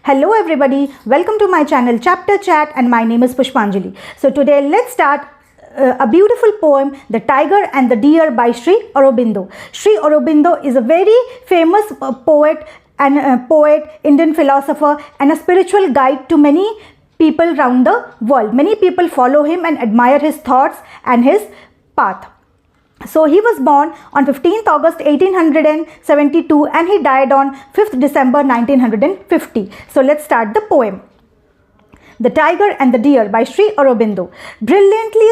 Hello everybody, welcome to my channel Chapter Chat and my name is Pushpanjali. So today let's start a beautiful poem, The Tiger and the Deer by Sri Aurobindo. Sri Aurobindo is a very famous poet, Indian philosopher and a spiritual guide to many people around the world. Many people follow him and admire his thoughts and his path. So he was born on 15th August 1872 and he died on 5th December 1950. So let's start the poem. The Tiger and the Deer by Sri Aurobindo. Brilliantly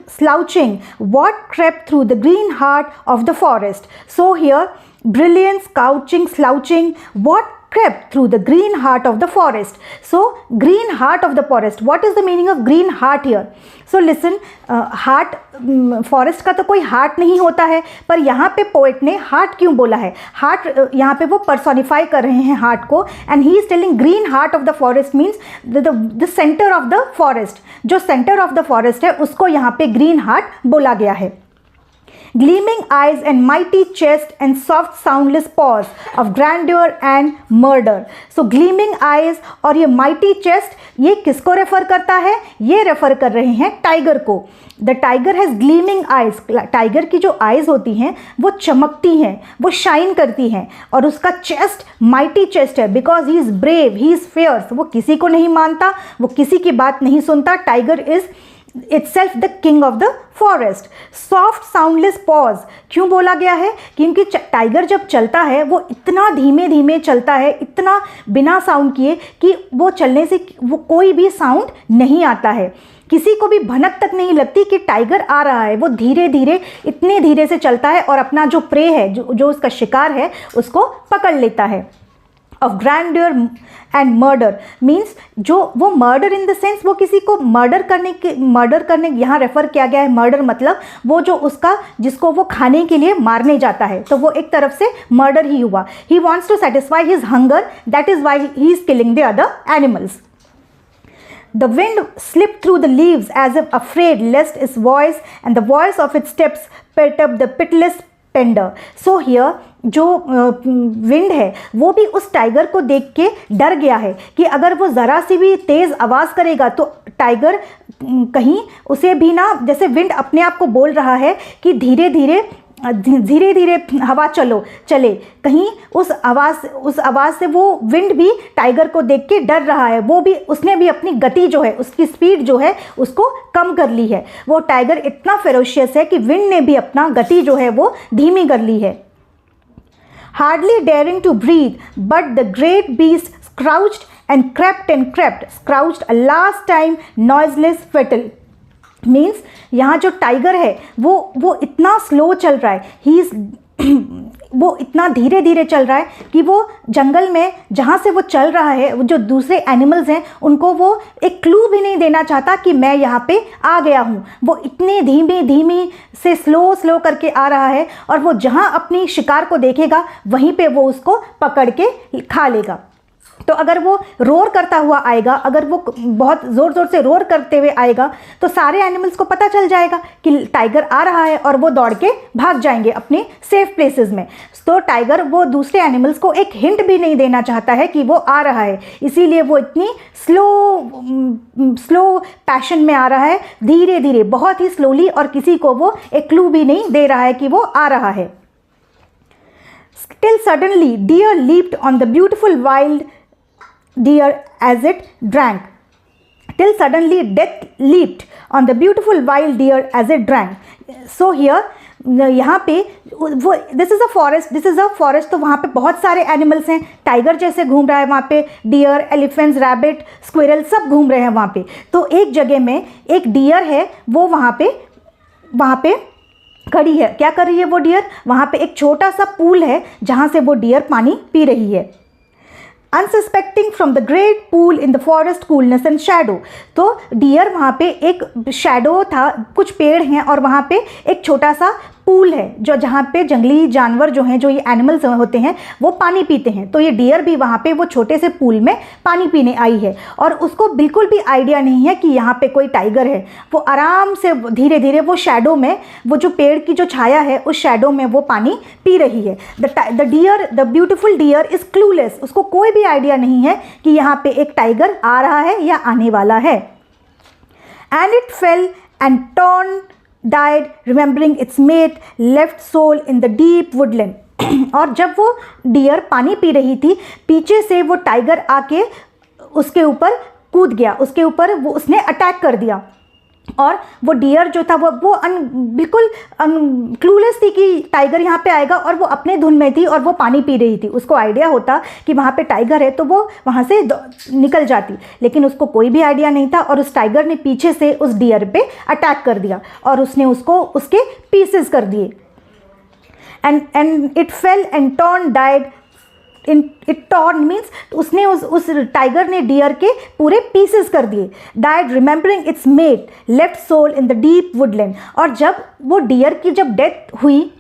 slouching, what crept through the green heart of the forest? So here, brilliant, slouching, what crept through the green heart of the forest? So green heart of the forest. What is the meaning of green heart here? So listen, heart, forest का तो कोई heart नहीं होता है, पर यहाँ पे poet ने हार्ट क्यों बोला है? हार्ट यहाँ पे वो पर्सोनिफाई कर रहे हैं हार्ट को, and he is telling green heart of the forest means the centre of the forest. जो सेंटर ऑफ द फॉरेस्ट है उसको यहाँ पे ग्रीन हार्ट बोला गया है. Gleaming eyes and mighty chest and soft soundless paws of grandeur and murder. So gleaming eyes और ये mighty chest ये किसको रेफर करता है? ये रेफर कर रहे हैं टाइगर को. The tiger has gleaming eyes. Tiger की जो आइज़ होती हैं वो चमकती हैं, वो शाइन करती हैं, और उसका चेस्ट mighty chest है because he is brave, he is fierce. वो किसी को नहीं मानता, वो किसी की बात नहीं सुनता. Tiger is itself the king of the forest. Soft soundless paws क्यों बोला गया है? क्योंकि टाइगर जब चलता है वो इतना धीमे धीमे चलता है, इतना बिना साउंड किए कि वो चलने से वो कोई भी साउंड नहीं आता है. किसी को भी भनक तक नहीं लगती कि टाइगर आ रहा है. वो धीरे धीरे, इतने धीरे से चलता है और अपना जो प्रे है, जो उसका शिकार है, उसको पकड़ लेता है. Of grandeur and murder means जो वो मर्डर इन द सेंस वो किसी को मर्डर करने यहाँ रेफर किया गया है. मर्डर मतलब वो जो उसका जिसको वो खाने के लिए मारने जाता है, तो वो एक तरफ से मर्डर ही हुआ. He wants to satisfy his hunger, that is why he is killing the other animals. The wind slipped through the leaves as if afraid lest its voice and the voice of its steps perturb the pitiless pender. So here जो wind है वो भी उस tiger को देख के डर गया है कि अगर वो ज़रा सी भी तेज़ आवाज़ करेगा तो टाइगर कहीं उसे भी ना, जैसे विंड अपने आप को बोल रहा है कि धीरे धीरे हवा चले, कहीं उस आवाज़ से वो विंड भी टाइगर को देख के डर रहा है. वो भी, उसने भी अपनी गति जो है, उसकी स्पीड जो है उसको कम कर ली है. वो टाइगर इतना फेरोशियस है कि विंड ने भी अपना गति जो है वो धीमी कर ली है. Hardly daring to breathe but the great beast crouched and crept crouched a last time noiseless fatal. Means यहाँ जो टाइगर है वो इतना स्लो चल रहा है, वो इतना धीरे धीरे चल रहा है कि वो जंगल में जहाँ से वो चल रहा है, वो जो दूसरे एनिमल्स हैं उनको वो एक क्लू भी नहीं देना चाहता कि मैं यहाँ पे आ गया हूँ. वो इतने धीमी से स्लो करके आ रहा है, और वो जहाँ अपनी शिकार को देखेगा वहीं पे वो उसको पकड़ के खा लेगा. तो अगर वो रोर करता हुआ आएगा, अगर वो बहुत ज़ोर से रोर करते हुए आएगा तो सारे एनिमल्स को पता चल जाएगा कि टाइगर आ रहा है और वो दौड़ के भाग जाएंगे अपने सेफ प्लेसेस में. तो टाइगर वो दूसरे एनिमल्स को एक हिंट भी नहीं देना चाहता है कि वो आ रहा है, इसीलिए वो इतनी स्लो पैशन में आ रहा है, धीरे धीरे, बहुत ही स्लोली, और किसी को वो एक क्लू भी नहीं दे रहा है कि वो आ रहा है. Till suddenly deer leaped on the beautiful wild deer as it drank. Till suddenly death leaped on the beautiful wild deer as it drank. So here यहाँ पे वो दिस इज़ अ फॉरेस्ट, तो वहाँ पे बहुत सारे एनिमल्स हैं. Tiger जैसे घूम रहा है वहाँ पे, डियर, एलिफेंट्स, रैबिट, स्क्विरल सब घूम रहे हैं वहाँ पे. तो एक जगह में एक डियर है, वो वहाँ पे खड़ी है. क्या कर रही है वो डियर? वहाँ पे एक छोटा सा पूल है जहाँ से वो डियर पानी पी रही है. Unsuspecting from the great pool in the forest coolness and shadow. तो डियर वहाँ पे एक शैडो था, कुछ पेड़ हैं और वहाँ पे एक छोटा सा पूल है जो जहाँ पे जंगली जानवर जो हैं, जो ये एनिमल्स होते हैं, वो पानी पीते हैं. तो ये डियर भी वहाँ पे वो छोटे से पूल में पानी पीने आई है और उसको बिल्कुल भी आइडिया नहीं है कि यहाँ पे कोई टाइगर है. वो आराम से धीरे धीरे वो शैडो में, वो जो पेड़ की जो छाया है उस शैडो में वो पानी पी रही है. The deer, the beautiful deer is clueless. उसको कोई भी आइडिया नहीं है कि यहाँ पे एक टाइगर आ रहा है या आने वाला है। And it fail and torn died remembering its mate left soul in the deep woodland। और जब वो डियर पानी पी रही थी, पीछे से वो टाइगर आके उसके ऊपर कूद गया, उसके ऊपर वो उसने अटैक कर दिया। और वो डियर जो था वो बिल्कुल क्लूलेस थी कि टाइगर यहाँ पे आएगा, और वो अपने धुन में थी और वो पानी पी रही थी। उसको आइडिया होता कि वहाँ पे टाइगर है तो वो वहाँ से निकल जाती, लेकिन उसको कोई भी आइडिया नहीं था और उस टाइगर ने पीछे से उस डियर पे अटैक कर दिया और उसने उसको उसके पीसेस कर दिए। And it fail and torn died it torn means उसने उस टाइगर ने डियर के पूरे पीसेस कर दिए। Died remembering its mate left soul in the deep woodland. और जब वो डियर की जब डेथ हुई,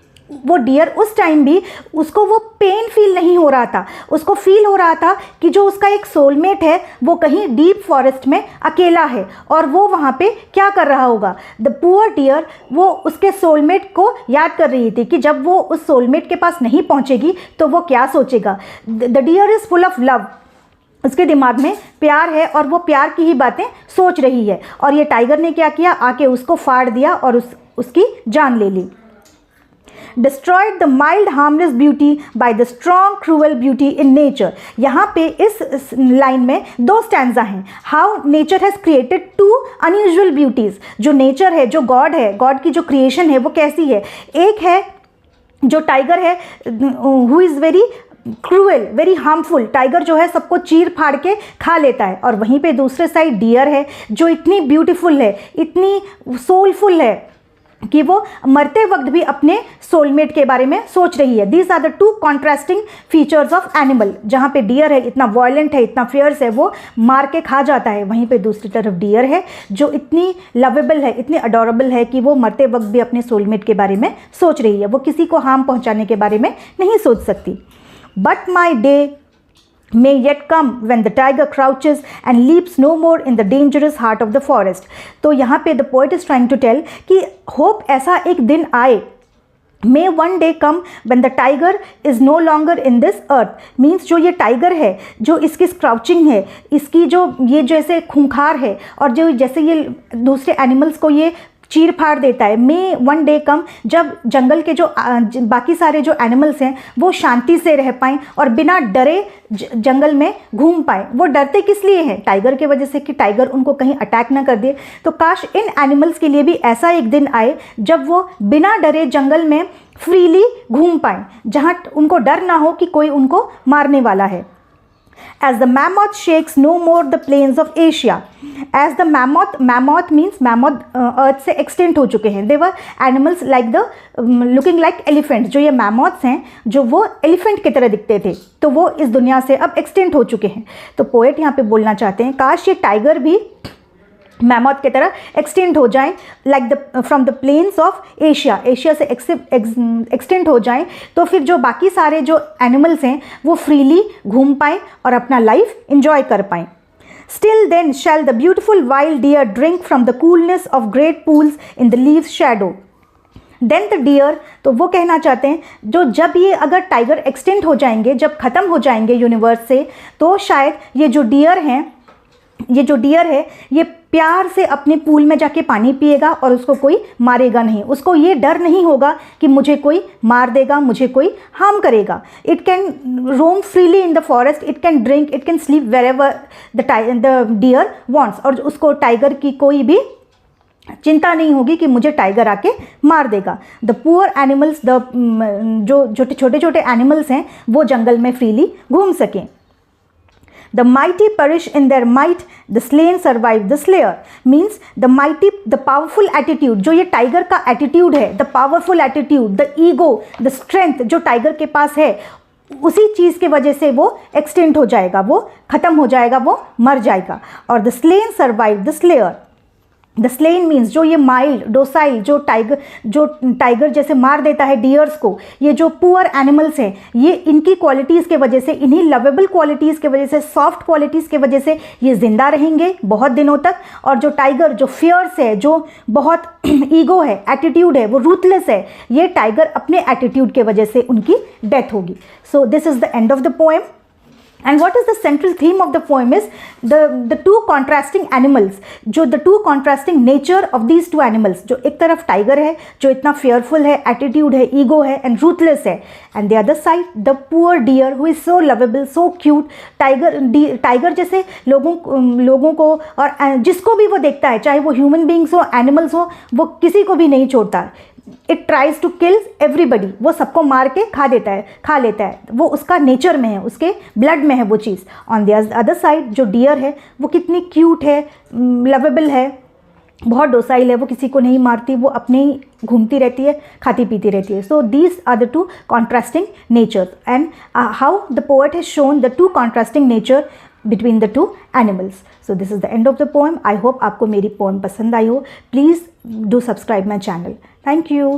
वो डियर उस टाइम भी उसको वो पेन फील नहीं हो रहा था, उसको फील हो रहा था कि जो उसका एक सोलमेट है वो कहीं डीप फॉरेस्ट में अकेला है और वो वहाँ पे क्या कर रहा होगा। द पुअर डियर वो उसके सोलमेट को याद कर रही थी कि जब वो उस सोलमेट के पास नहीं पहुँचेगी तो वो क्या सोचेगा। The deer is full of love, उसके दिमाग में प्यार है और वो प्यार की ही बातें सोच रही है। और ये टाइगर ने क्या किया, आके उसको फाड़ दिया और उसकी जान ले ली। Destroyed the mild harmless beauty by the strong cruel beauty in nature। यहाँ पे इस लाइन में दो स्टैंजा हैं। How nature has created two unusual beauties। जो नेचर है, जो गॉड है, गॉड की जो क्रिएशन है वो कैसी है। एक है जो टाइगर है who is very cruel, very harmful. Tiger जो है सबको चीर फाड़ के खा लेता है। और वहीं पे दूसरे साइड डियर है जो इतनी ब्यूटीफुल है, इतनी सोलफुल है कि वो मरते वक्त भी अपने सोलमेट के बारे में सोच रही है। These are the two contrasting features of animal. जहाँ पे डियर है इतना वायलेंट है, इतना फियर्स है, वो मार के खा जाता है, वहीं पे दूसरी तरफ डियर है जो इतनी लवेबल है, इतनी अडोरेबल है कि वो मरते वक्त भी अपने सोलमेट के बारे में सोच रही है, वो किसी को हार्म पहुँचाने के बारे में नहीं सोच सकती। But my day may yet come when the tiger crouches and leaps no more in the dangerous heart of the forest। तो यहाँ पे the poet is trying to tell कि hope ऐसा एक दिन आए, may one day come when the tiger is no longer in this earth। means जो ये टाइगर है, जो इसकी क्राउचिंग है, इसकी जो ये जैसे खूंखार है और जो जैसे ये दूसरे एनिमल्स को ये चीर फाड़ देता है, मे वन डे कम जब जंगल के जो बाकी सारे जो एनिमल्स हैं वो शांति से रह पाएँ और बिना डरे जंगल में घूम पाए। वो डरते किस लिए हैं? टाइगर के वजह से कि टाइगर उनको कहीं अटैक ना कर दे। तो काश इन एनिमल्स के लिए भी ऐसा एक दिन आए जब वो बिना डरे जंगल में फ्रीली घूम पाएँ, जहाँ उनको डर ना हो कि कोई उनको मारने वाला है। As the mammoth shakes no more the plains of Asia। As the mammoth means mammoth अर्थ से एक्सटेंट हो चुके हैं। They were animals like the looking like elephants। जो ये mammoths हैं जो वो एलिफेंट की तरह दिखते थे, तो वो इस दुनिया से अब एक्सटेंट हो चुके हैं। तो पोएट यहाँ पे बोलना चाहते हैं काश ये टाइगर भी मैमोथ की तरह एक्सटेंड हो जाएं, like the from the plains of Asia, Asia से एक्सटेंड हो जाएं, तो फिर जो बाकी सारे जो एनिमल्स हैं वो फ्रीली घूम पाएँ और अपना लाइफ इंजॉय कर पाएँ। Still then shall the beautiful wild deer drink from the coolness of great pools in the leaves shadow. Then the deer, तो वो कहना चाहते हैं जो जब ये अगर टाइगर एक्सटेंड हो जाएंगे, जब ख़त्म हो जाएंगे यूनिवर्स से, तो शायद ये जो डियर है ये प्यार से अपने पूल में जाके पानी पिएगा और उसको कोई मारेगा नहीं। उसको ये डर नहीं होगा कि मुझे कोई मार देगा, मुझे कोई हार्म करेगा। It can roam freely in the forest, it can drink, it can sleep wherever the deer wants. और उसको टाइगर की कोई भी चिंता नहीं होगी कि मुझे टाइगर आके मार देगा। द पुअर एनिमल्स, जो छोटे छोटे एनिमल्स हैं वो जंगल में फ्रीली घूम सकें। The mighty perish in their might, the slain survive the slayer। means the mighty, the powerful attitude, जो ये टाइगर का एटीट्यूड है, the powerful attitude, the ego, the strength जो टाइगर के पास है, उसी चीज़ की वजह से वो एक्सटेंट हो जाएगा, वो ख़त्म हो जाएगा, वो मर जाएगा। और the slain survive the slayer। The slain means जो ये माइल्ड डोसाइल, जो टाइगर जैसे मार देता है डियर्स को, ये जो पुअर एनिमल्स हैं, ये इनकी क्वालिटीज़ के वजह से, इन्हीं लवेबल क्वालिटीज़ के वजह से, सॉफ्ट क्वालिटीज़ के वजह से ये ज़िंदा रहेंगे बहुत दिनों तक। और जो टाइगर जो फियर्स है, जो बहुत ईगो है, एटीट्यूड है, वो रूथलेस है, ये टाइगर अपने एटीट्यूड के वजह से उनकी डेथ होगी। So this is the end of the poem. And what is the central theme of the poem is the two contrasting animals, जो the two contrasting nature of these two animals, जो एक तरफ tiger है जो इतना fearful है, attitude है, ego है and ruthless है, and the other side the poor deer who is so lovable, so cute. Tiger जैसे लोगों को और जिसको भी वो देखता है, चाहे वो ह्यूमन बींग्स हो, एनिमल्स हो, वो किसी को भी नहीं छोड़ता. It tries to kill everybody, वो सबको मार के खा लेता है, वो उसका नेचर में है, उसके ब्लड में है वो चीज़. ऑन द अदर साइड जो डियर है वो कितनी क्यूट है, लवेबल है, बहुत डोसाइल है, वो किसी को नहीं मारती, वो अपने ही घूमती रहती है, खाती पीती रहती है. So these are the two contrasting nature and how the poet has shown the two contrasting nature between the two animals. So this is the end of the poem. I hope आपको मेरी poem पसंद आई हो. Please do subscribe my channel. Thank you.